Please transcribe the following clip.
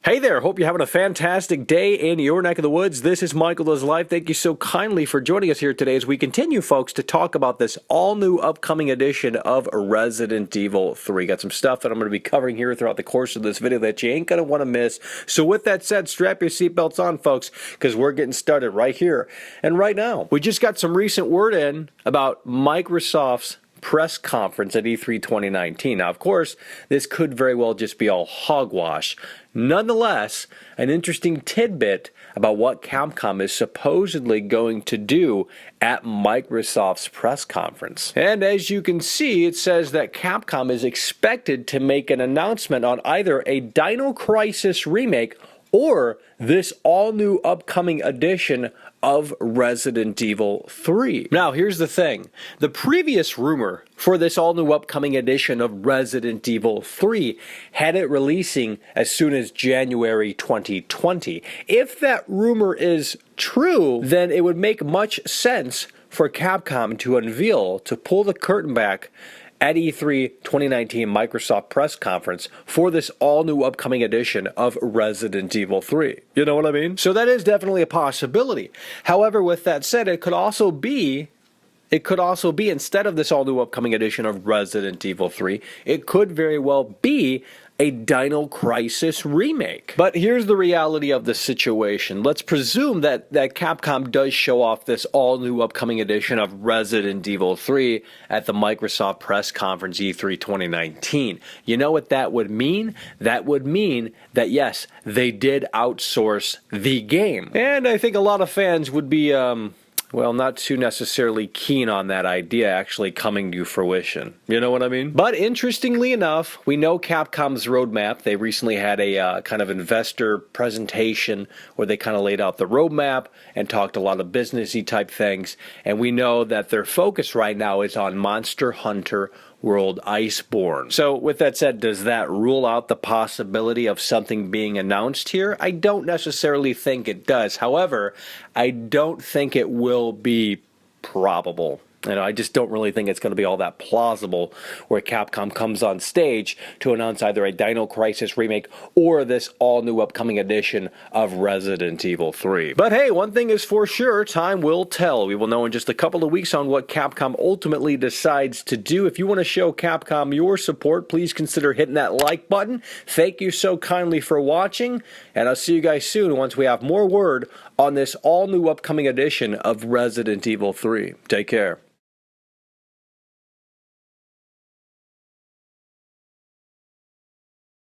Hey there, hope you're having a fantastic day in your neck of the woods. This is Michael Does Life. Thank you so kindly for joining us here today as we continue, folks, to talk about this all-new upcoming edition of Resident Evil 3. Got some stuff that I'm going to be covering here throughout the course of this video that you ain't going to want to miss. So with that said, strap your seatbelts on, folks, because we're getting started right here and right now. We just got some recent word in about Microsoft's press conference at E3 2019. Now, of course, this could very well just be all hogwash. Nonetheless, an interesting tidbit about what Capcom is supposedly going to do at Microsoft's press conference. And as you can see, it says that Capcom is expected to make an announcement on either a Dino Crisis remake or this all-new upcoming edition of Resident Evil 3. Now, here's the thing. The previous rumor for this all-new upcoming edition of Resident Evil 3 had it releasing as soon as January 2020. If that rumor is true, then it would make much sense for Capcom to unveil, to pull the curtain back at E3 2019 Microsoft press conference for this all-new upcoming edition of Resident Evil 3. You know what I mean? So that is definitely a possibility. However, with that said, it could also be instead of this all-new upcoming edition of Resident Evil 3, it could very well be a Dino Crisis remake. But here's the reality of the situation. Let's presume that Capcom does show off this all-new upcoming edition of Resident Evil 3 at the Microsoft press conference E3 2019. You know what that would mean? That would mean that, yes, they did outsource the game. And I think a lot of fans would be, well, not too necessarily keen on that idea actually coming to fruition. You know what I mean? But interestingly enough, we know Capcom's roadmap. They recently had a kind of investor presentation where they kind of laid out the roadmap and talked a lot of businessy type things. And we know that their focus right now is on Monster Hunter World Iceborne. So with that said, does that rule out the possibility of something being announced here? I don't necessarily think it does. However, I don't think it will be probable. I just don't really think it's going to be all that plausible where Capcom comes on stage to announce either a Dino Crisis remake or this all-new upcoming edition of Resident Evil 3. But hey, one thing is for sure, time will tell. We will know in just a couple of weeks on what Capcom ultimately decides to do. If you want to show Capcom your support, please consider hitting that like button. Thank you so kindly for watching, and I'll see you guys soon once we have more word on this all-new upcoming edition of Resident Evil 3. Take care.